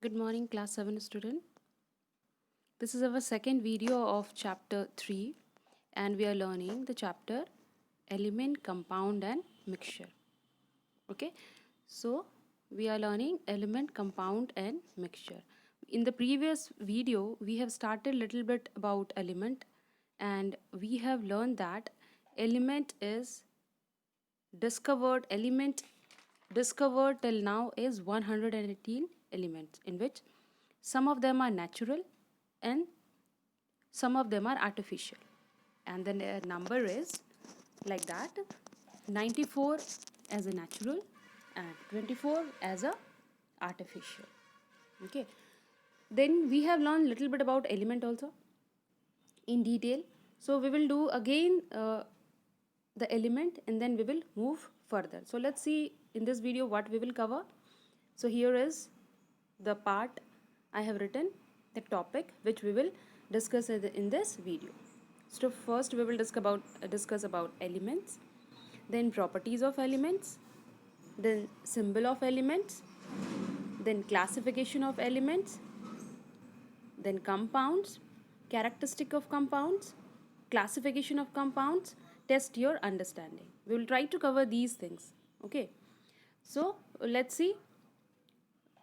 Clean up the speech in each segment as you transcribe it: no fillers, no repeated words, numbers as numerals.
Good morning, class 7 student. This is our second video of chapter 3 and we are learning the chapter element, compound and mixture. Okay, so we are learning element, compound and mixture. In the previous video, we have started little bit about element and we have learned that element is element discovered till now is 118 elements, in which some of them are natural and some of them are artificial, and the number is like that: 94 as a natural and 24 as a artificial. Okay, then we have learned little bit about element also in detail, so we will do again the element and then we will move further. So let's see in this video what we will cover. So here is the part I have written, the topic which we will discuss in this video. So first we will discuss about elements, then properties of elements, then symbol of elements, then classification of elements, then compounds, characteristic of compounds, classification of compounds, test your understanding. We will try to cover these things. Okay, so let's see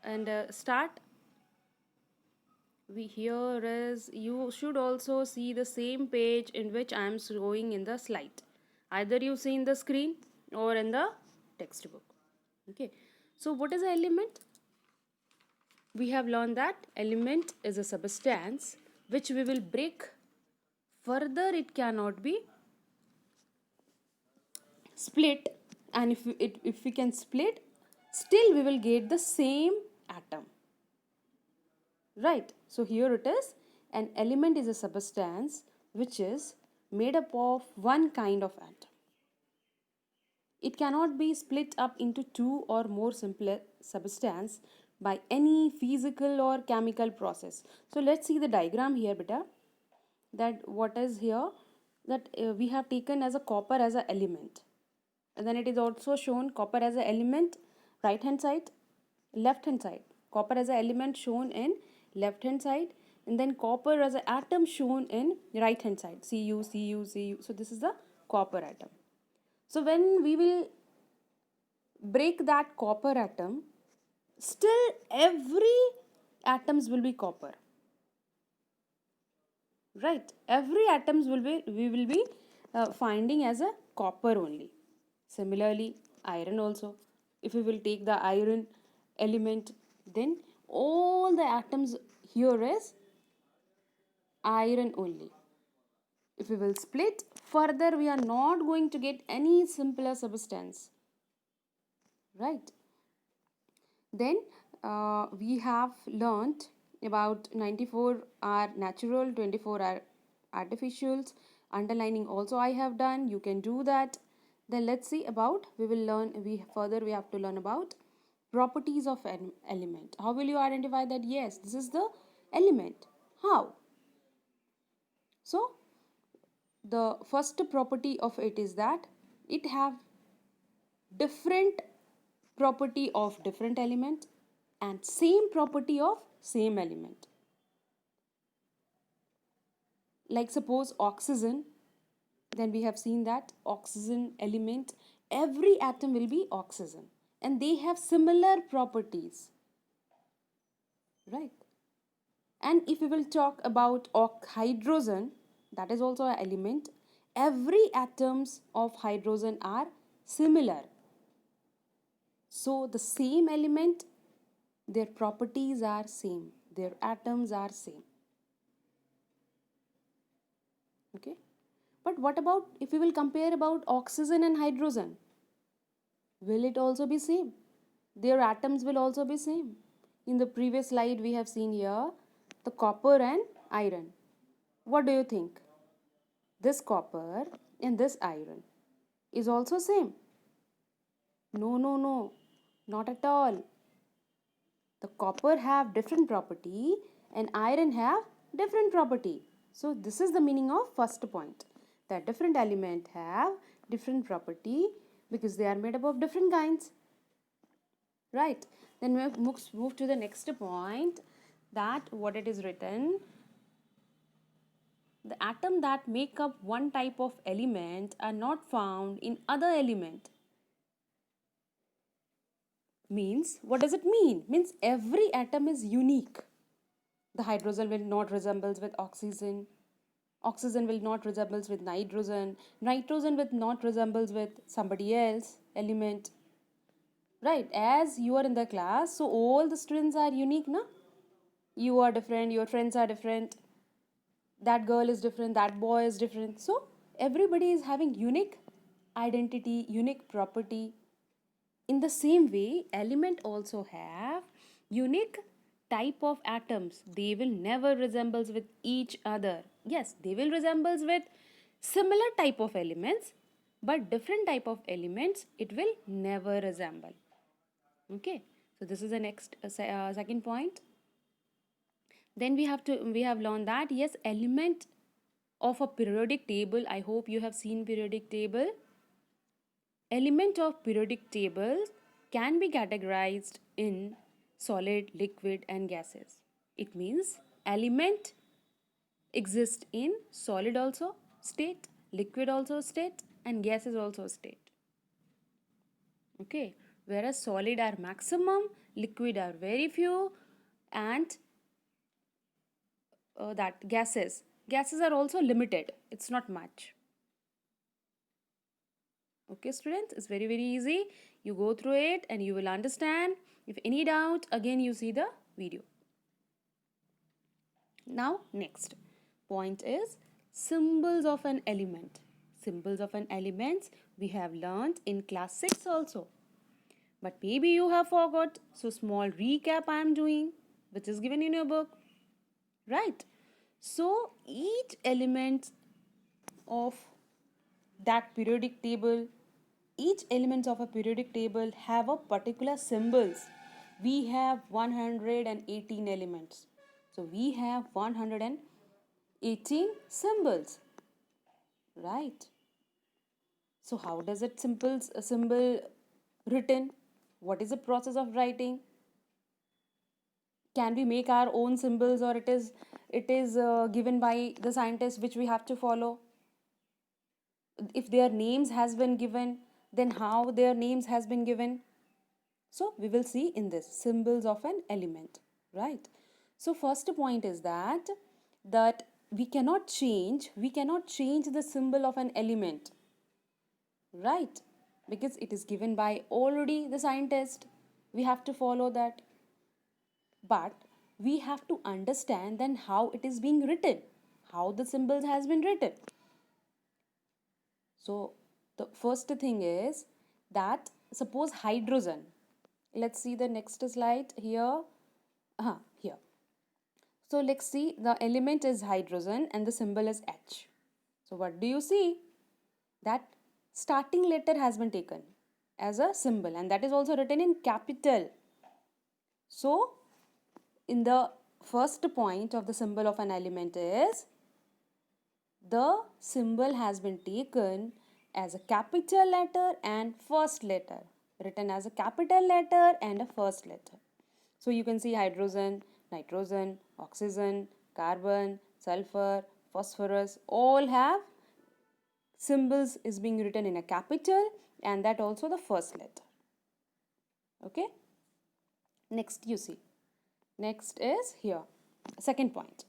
and start. We here is, you should also see the same page in which I am showing in the slide. Either you see in the screen or in the textbook. Okay, so what is an element? We have learned that element is a substance which we will break further. It cannot be split, and if we can split, still we will get the same atom, right? So here it is, an element is a substance which is made up of one kind of atom. It cannot be split up into two or more simpler substance by any physical or chemical process. So let's see the diagram here, beta. That what is here, that we have taken as a copper as an element, and then it is also shown copper as an element right hand side, left hand side. Copper as an element shown in left hand side, and then copper as an atom shown in right hand side. Cu. So this is the copper atom. So when we will break that copper atom, still every atoms will be copper, right? Every atoms will be, we will be finding as a copper only. Similarly, iron also, if we will take the iron element, then all the atoms here is iron only. If we will split further, we are not going to get any simpler substance, right? Then we have learnt about 94 are natural, 24 are artificials. Underlining also I have done, you can do that. Then let's see about, we will learn, we have to learn about properties of an element. How will you identify that yes, this is the element? How? So the first property of it is that it have different property of different element and same property of same element. Like suppose oxygen, then we have seen that oxygen element, every atom will be oxygen and they have similar properties, right? And if we will talk about hydrogen, that is also an element, every atoms of hydrogen are similar. So the same element, their properties are same, their atoms are same. Okay, but what about if we will compare about oxygen and hydrogen? Will it also be same? Their atoms will also be same. In the previous slide we have seen here the copper and iron. What do you think? This copper and this iron is also same? No, not at all. The copper have different property and iron have different property. So this is the meaning of first point, that different element have different property because they are made up of different kinds, right? Then we move to the next point, that what it is written, the atom that make up one type of element are not found in other element. Means, what does it mean? Means every atom is unique. The hydrogen will not resembles with oxygen. Oxygen will not resembles with nitrogen. Nitrogen will not resembles with somebody else element. Right? As you are in the class, so all the students are unique, na? You are different. Your friends are different. That girl is different. That boy is different. So everybody is having unique identity, unique property. In the same way, element also have unique type of atoms. They will never resembles with each other. Yes, they will resembles with similar type of elements, but different type of elements it will never resemble. Okay, so this is the next second point. Then we have learned that yes, element of a periodic table. I hope you have seen periodic table. Element of periodic table can be categorized in solid, liquid and gases. It means element exist in solid also state, liquid also state and gases also state. Okay, whereas solid are maximum, liquid are very few, and that gases are also limited, it's not much. Okay students, it's very easy. You go through it and you will understand. If any doubt, again you see the video. Now next point is symbols of an element. Symbols of an element we have learned in class 6 also. But maybe you have forgot. So small recap I am doing, which is given in your book. Right? So each element of that periodic table, each element of a periodic table have a particular symbols. We have 118 elements. So we have 118 symbols. Right? So how does it a symbol written? What is the process of writing? Can we make our own symbols, or it is given by the scientists which we have to follow? If their names has been given, then how their names has been given? So we will see in this symbols of an element, right? So first point is that we cannot change the symbol of an element, right? Because it is given by already the scientist. We have to follow that. But we have to understand then how it is being written, how the symbols has been written. So the first thing is that suppose hydrogen. Let's see the next slide here. Here. So let's see, the element is hydrogen and the symbol is H. So what do you see? That starting letter has been taken as a symbol, and that is also written in capital. So in the first point of the symbol of an element is the symbol has been taken as a capital letter and first letter, written as a capital letter and a first letter. So you can see hydrogen, nitrogen, oxygen, carbon, sulfur, phosphorus all have symbols is being written in a capital, and that also the first letter. Okay, next you see, next is here second point.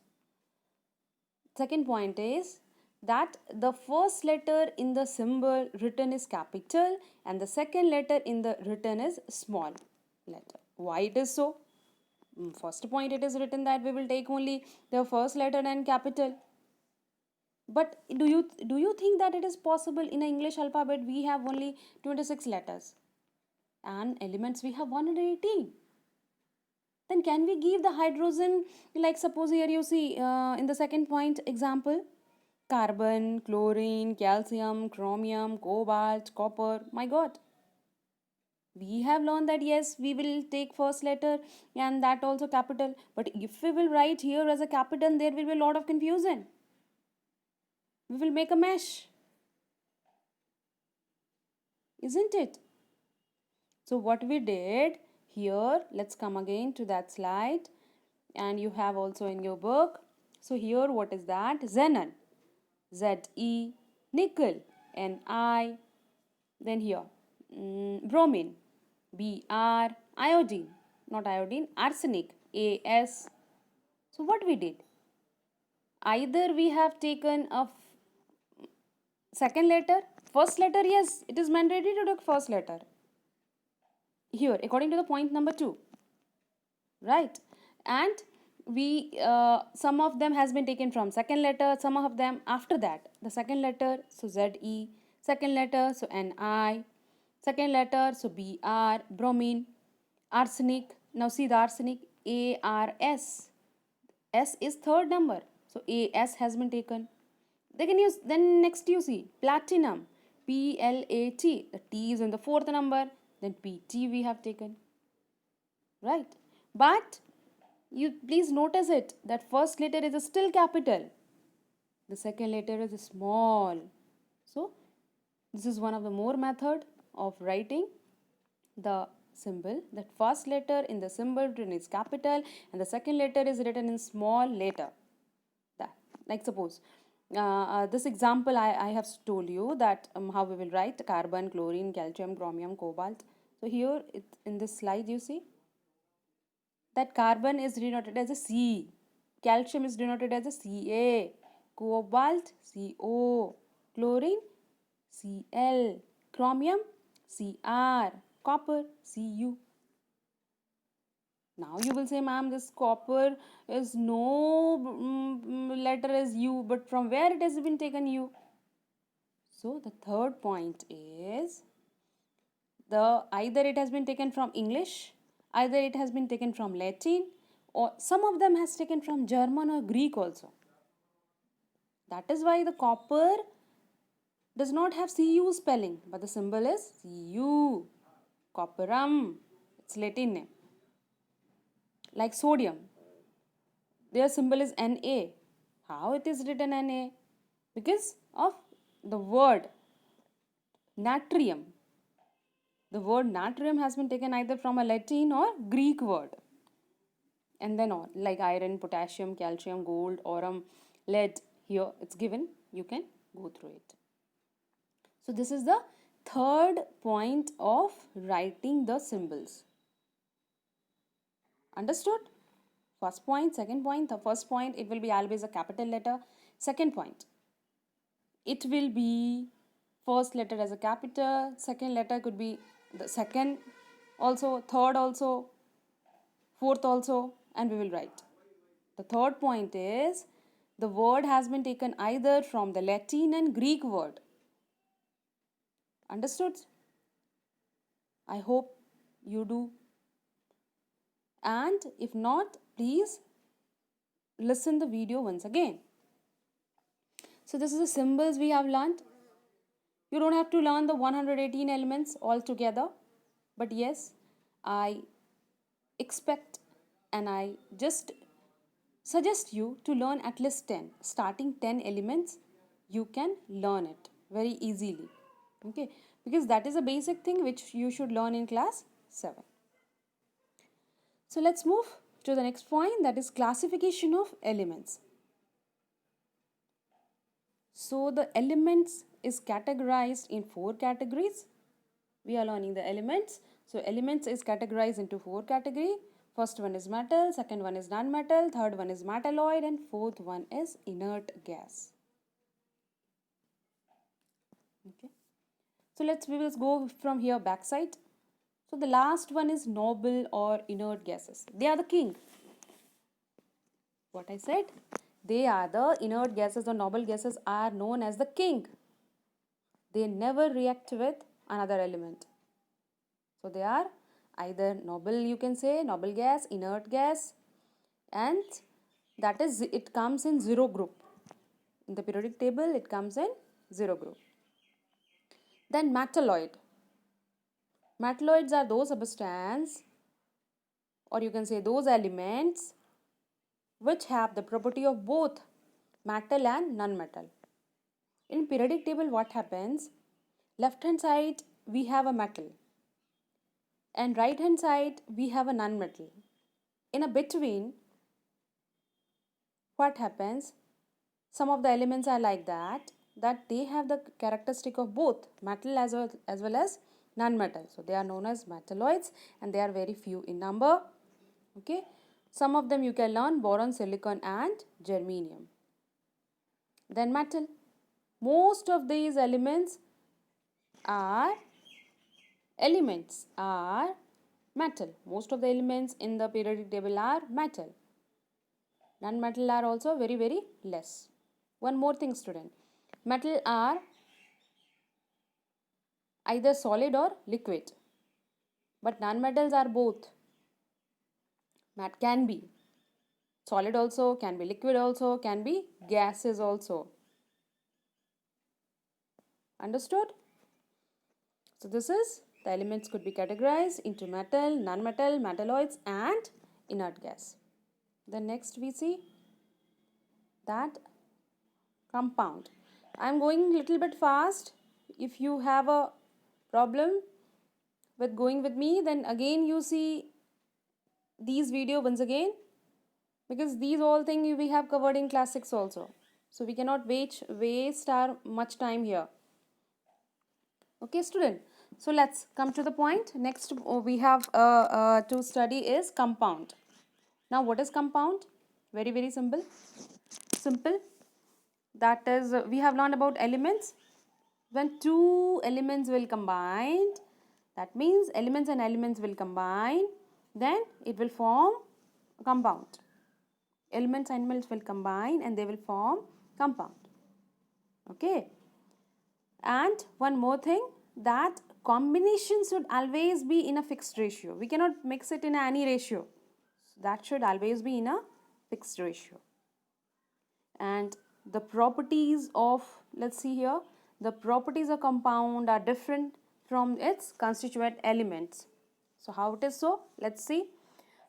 Second point is that the first letter in the symbol written is capital and the second letter in the written is small letter. Why it is so? First point, it is written that we will take only the first letter and capital. But do you think that it is possible in an English alphabet we have only 26 letters and elements we have 118? Then can we give the hydrogen, like suppose here you see in the second point example, carbon, chlorine, calcium, chromium, cobalt, copper. My God. We have learned that yes, we will take first letter and that also capital. But if we will write here as a capital, there will be a lot of confusion. We will make a mesh. Isn't it? So what we did Here, let's come again to that slide, and you have also in your book. So here, what is that? Xenon, ZE, nickel, Ni. Then here, bromine, Br, iodine, not iodine, arsenic, As. So what we did? Either we have taken a second letter, first letter, yes, it is mandatory to take first letter. Here, according to the point number 2, right? And we some of them has been taken from second letter, some of them after that the second letter, so Ze, second letter, so Ni, second letter, so Br, bromine, arsenic. Now see the arsenic, Ars. S is third number, so As has been taken. Then next you see platinum, Plat. The T is in the fourth number. Then Pt we have taken, right? But you please notice it that first letter is still capital, the second letter is small. So this is one of the more method of writing the symbol, that first letter in the symbol written is capital and the second letter is written in small letter. That, like suppose this example I have told you that how we will write carbon, chlorine, calcium, chromium, cobalt. So here in this slide you see that carbon is denoted as a C, calcium is denoted as a Ca, cobalt Co, chlorine Cl, chromium Cr, copper Cu. Now you will say, ma'am, this copper is no letter as U, but from where it has been taken U? So the third point is either it has been taken from English, either it has been taken from Latin, or some of them has taken from German or Greek also. That is why the copper does not have Cu spelling, but the symbol is Cu, copperum, its Latin name. Like sodium, their symbol is Na. How it is written Na? Because of the word natrium. The word natrium has been taken either from a Latin or Greek word. And then on, like iron, potassium, calcium, gold, aurum, lead, here it's given. You can go through it. So this is the third point of writing the symbols. Understood? First point, second point. The first point, it will be always a capital letter. Second point, it will be first letter as a capital. Second letter could be the second also, third also, fourth also, and we will write. The third point is the word has been taken either from the Latin and Greek word. Understood? I hope you do. And if not, please listen the video once again. So this is the symbols we have learned. You don't have to learn the 118 elements altogether. But yes, I expect and I just suggest you to learn at least 10. Starting 10 elements, you can learn it very easily. Okay, because that is a basic thing which you should learn in class 7. So let's move to the next point, that is classification of elements. So the elements is categorized in 4 categories. We are learning the elements. So elements is categorized into 4 categories. First one is metal, second one is non-metal, third one is metalloid, and fourth one is inert gas. Okay. So we will go from here backside. So the last one is noble or inert gases. They are the king. What I said? They are the inert gases or noble gases are known as the king. They never react with another element. So they are either noble, you can say, noble gas, inert gas, and that is, it comes in 0 group. In the periodic table, it comes in 0 group. Then metalloid. Metalloids are those substances, or you can say those elements which have the property of both metal and non-metal. In periodic table, what happens? Left hand side, we have a metal. and right hand side we have a non-metal. In a between, what happens? Some of the elements are like that they have the characteristic of both metal as well as non-metal. So they are known as metalloids and they are very few in number. Okay, some of them you can learn: boron, silicon and germanium. Then metal. Most of these are metal. Most of the elements in the periodic table are metal. Non-metal are also very very less. One more thing, student. Metal are either solid or liquid, but non-metals are both. Mat can be solid also, can be liquid also, can be gases also. Understood? So this is the elements could be categorized into metal, non-metal, metalloids and inert gas. Then next we see that compound. I am going little bit fast. If you have a problem with going with me, then again you see these video once again, because these all things we have covered in class 6 also. So we cannot waste our much time here. Okay, student. So let's come to the point. Next we have to study is compound. Now what is compound? Very very simple. That is, we have learned about elements. When two elements will combine, that means elements and elements will combine, then it will form a compound. Elements and elements will combine and they will form compound. Okay. And one more thing, that combination should always be in a fixed ratio. We cannot mix it in any ratio. That should always be in a fixed ratio. And the properties of, let's see here, the properties of compound are different from its constituent elements. So how it is so? Let's see.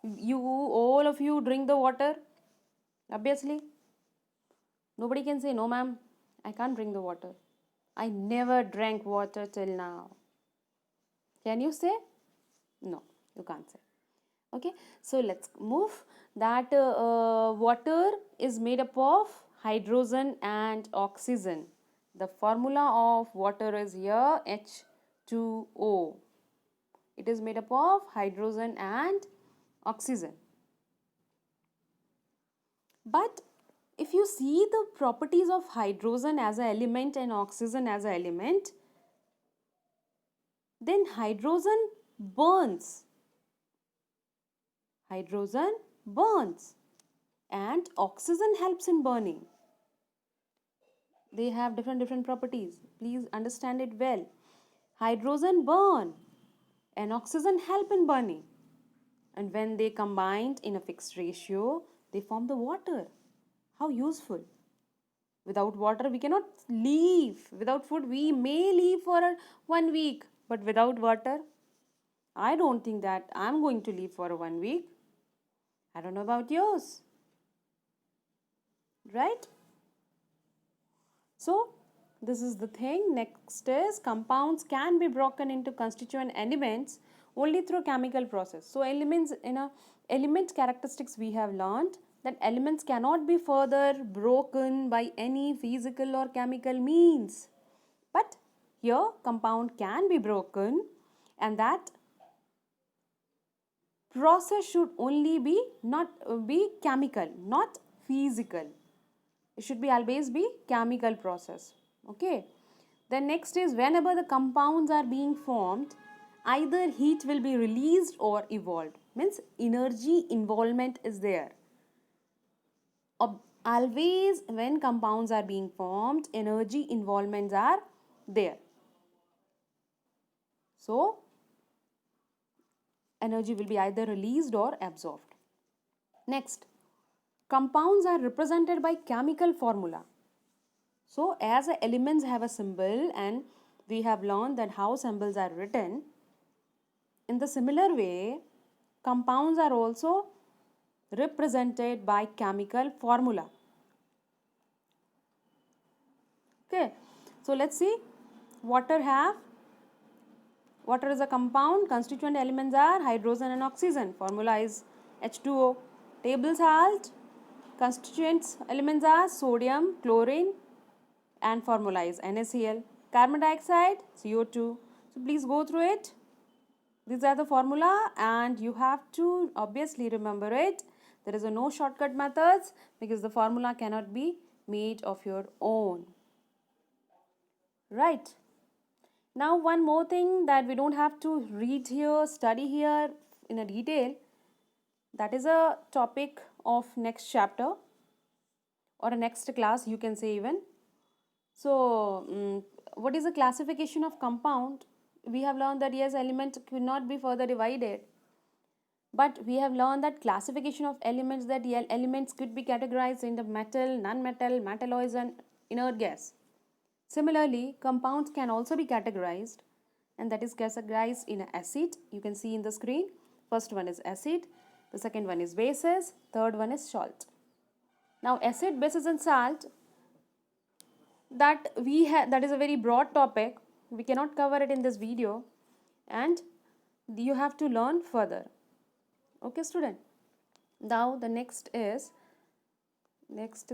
All of you drink the water. Obviously, nobody can say, no ma'am, I can't drink the water. I never drank water till now. Can you say? No, you can't say. Okay, so let's move. That water is made up of hydrogen and oxygen. The formula of water is here H2O. It is made up of hydrogen and oxygen. But if you see the properties of hydrogen as an element and oxygen as an element, then hydrogen burns. Hydrogen burns and oxygen helps in burning. They have different properties. Please understand it well. Hydrogen burn and oxygen help in burning. And when they combined in a fixed ratio, they form the water. How useful. Without water, we cannot live. Without food, we may live for 1 week. But without water, I don't think that I'm going to live for 1 week. I don't know about yours. Right? So, this is the thing. Next is compounds can be broken into constituent elements only through chemical process. So, elements in a element characteristics we have learned that elements cannot be further broken by any physical or chemical means. But here compound can be broken, and that process should only be chemical, not physical. It should be always be chemical process. Okay. Then next is, whenever the compounds are being formed, either heat will be released or evolved. Means energy involvement is there. Always when compounds are being formed, energy involvements are there. So energy will be either released or absorbed. Next, compounds are represented by chemical formula. So as elements have a symbol and we have learned that how symbols are written, in the similar way, compounds are also represented by chemical formula. Okay, so let's see. Water Water is a compound. Constituent elements are hydrogen and oxygen. Formula is H2O. Table salt. Constituents elements are sodium, chlorine, and formula is NaCl. Carbon dioxide, CO2. So please go through it. These are the formula and you have to obviously remember it. There is no shortcut methods because the formula cannot be made of your own. Right. Now one more thing that we don't have to read here, study here in a detail. That is a topic of next chapter or a next class, you can say even. So what is the classification of compound? We have learned that yes, elements cannot be further divided, but we have learned that classification of elements, that elements could be categorized into metal, non-metal, metalloids and inert gas. Similarly, compounds can also be categorized, and that is categorized in acid. You can see in the screen. First one is acid, the second one is bases, third one is salt. Now acid, bases and salt, that is a very broad topic. We cannot cover it in this video and you have to learn further. Okay student. Now the next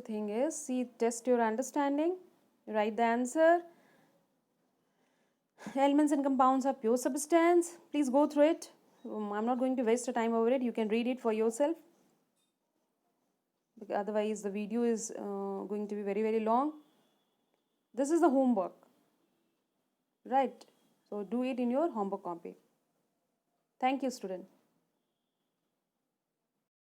thing is, see, test your understanding, write the answer. Elements and compounds are pure substance. Please go through it. I'm not going to waste your time over it. You can read it for yourself, because otherwise the video is going to be very, very long. This is the homework, right? So do it in your homework copy. Thank you student.